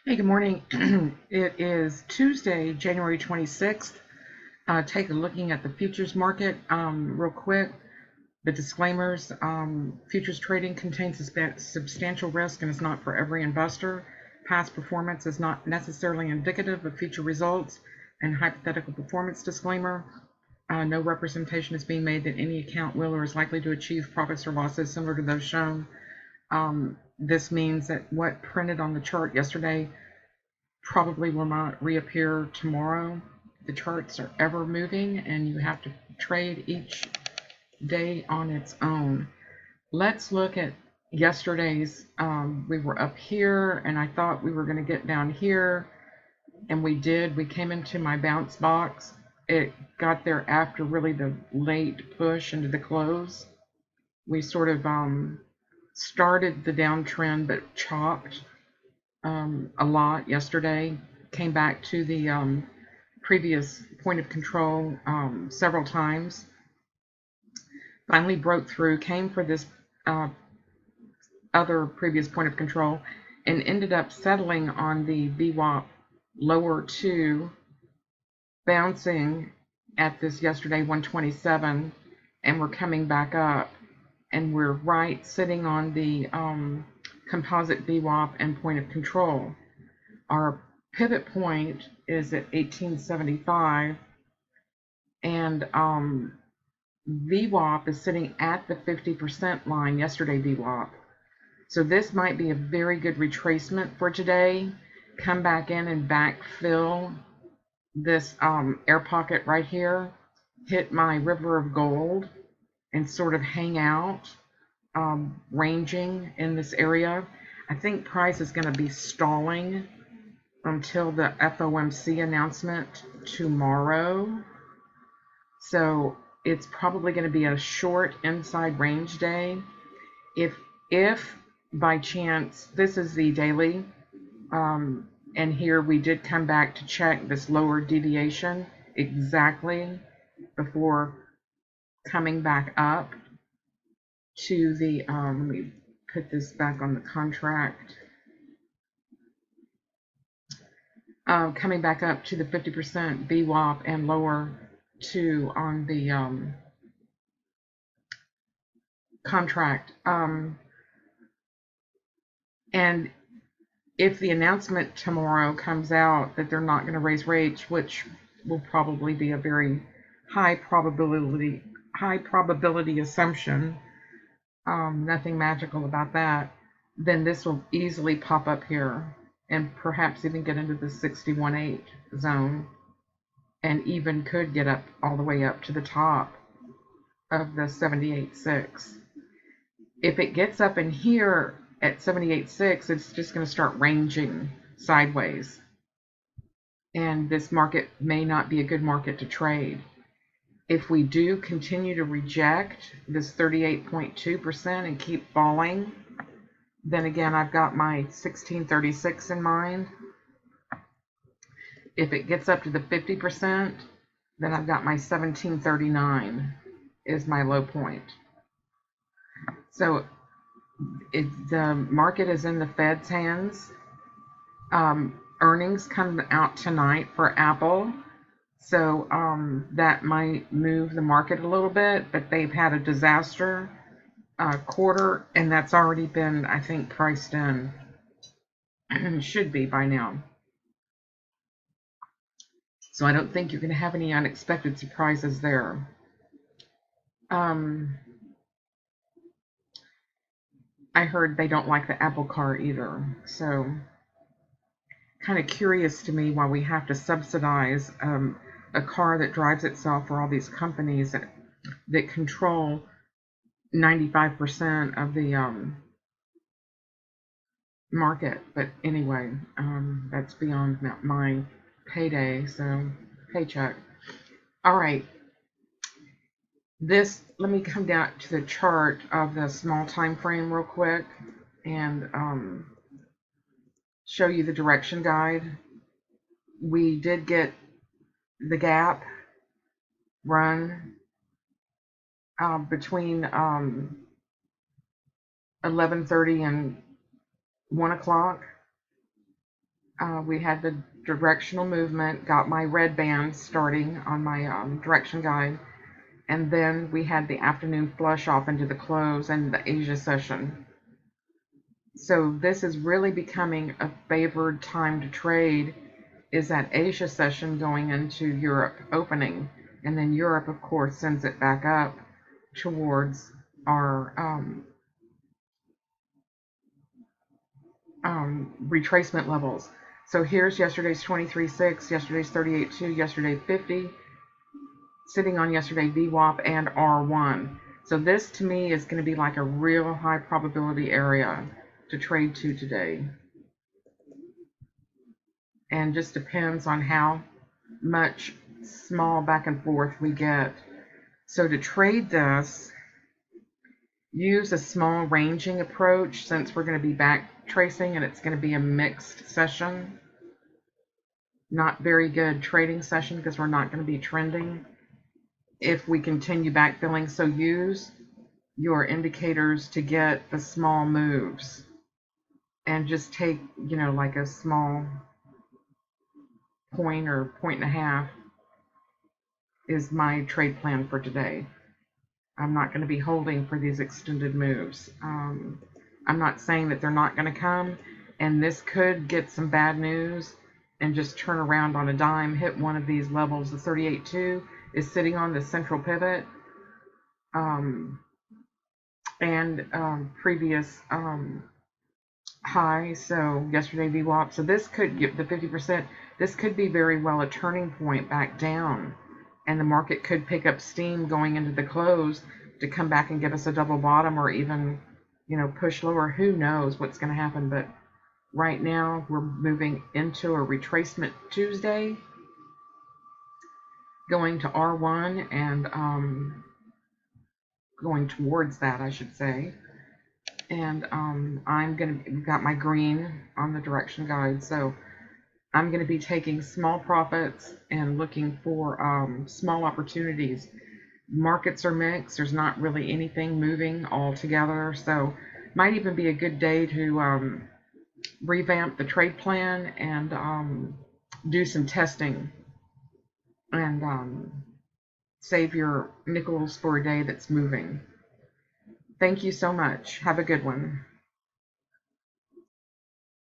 Hey, good morning. It is Tuesday, January 26th. Take a looking at the futures market real quick. The disclaimers, futures trading contains substantial risk and is not for every investor. Past performance is not necessarily indicative of future results. And hypothetical performance disclaimer. No representation is being made that any account will or is likely to achieve profits or losses similar to those shown. This means that what printed on the chart yesterday probably will not reappear tomorrow. The charts are ever moving and you have to trade each day on its own. Let's look at yesterday's. We were up here and I thought we were going to get down here, and we did. We came into my bounce box. It got there after really the late push into the close. We sort of started the downtrend but chopped a lot yesterday, came back to the previous point of control several times, finally broke through, came for this other previous point of control, and ended up settling on the VWAP lower 2, bouncing at this yesterday 127, and we're coming back up, and we're right sitting on the composite VWAP and point of control. Our pivot point is at 1875, and VWAP is sitting at the 50% line, yesterday VWAP. So this might be a very good retracement for today. Come back in and backfill this air pocket right here, hit my river of gold, and sort of hang out, ranging in this area. I think price is going to be stalling until the FOMC announcement tomorrow. So it's probably going to be a short inside range day. If by chance, this is the daily, and here we did come back to check this lower deviation exactly before coming back up to the, let me put this back on the contract. Coming back up to the 50% VWAP and lower 2 on the contract. And if the announcement tomorrow comes out that they're not going to raise rates, which will probably be a very high probability assumption, nothing magical about that, then this will easily pop up here and perhaps even get into the 61.8 zone, and even could get up all the way up to the top of the 78.6. If it gets up in here at 78.6, it's just going to start ranging sideways, and this market may not be a good market to trade. If we do continue to reject this 38.2% and keep falling, then again, I've got my 1636 in mind. If it gets up to the 50%, then I've got my 1739 is my low point. So the market is in the Fed's hands. Earnings come out tonight for Apple. So that might move the market a little bit, but they've had a disaster quarter, and that's already been, I think, priced in. Should be by now. So I don't think you're going to have any unexpected surprises there. I heard they don't like the Apple car either. So kind of curious to me why we have to subsidize a car that drives itself for all these companies that control 95% of the market. But anyway, that's beyond my payday, so paycheck. All right, let me come down to the chart of the small time frame real quick and show you the direction guide. We did get the gap run between 11:30 and 1 o'clock. We had the directional movement, got my red band starting on my direction guide, and then we had the afternoon flush off into the close and the Asia session. So this is really becoming a favored time to trade, is that Asia session going into Europe opening, and then Europe, of course, sends it back up towards our retracement levels. So here's yesterday's 23.6, yesterday's 38.2, yesterday 50, sitting on yesterday VWAP and R1. So this to me is going to be like a real high probability area to trade to today. And just depends on how much small back and forth we get. So to trade this, use a small ranging approach, since we're going to be back tracing and it's going to be a mixed session. Not very good trading session because we're not going to be trending if we continue backfilling. So use your indicators to get the small moves and just take, like a small point or point and a half is my trade plan for today. I'm not going to be holding for these extended moves. I'm not saying that they're not going to come, and this could get some bad news and just turn around on a dime, hit one of these levels. The 38.2 is sitting on the central pivot and previous high. So yesterday VWAP. So this could get the 50%. This could be very well a turning point back down, and the market could pick up steam going into the close to come back and give us a double bottom, or even, push lower. Who knows what's going to happen? But right now we're moving into a retracement Tuesday, going to R1 and going towards that, I should say. And got my green on the direction guide, so I'm going to be taking small profits and looking for small opportunities. Markets are mixed. There's not really anything moving all together, so might even be a good day to revamp the trade plan and do some testing and save your nickels for a day that's moving. Thank you so much. Have a good one.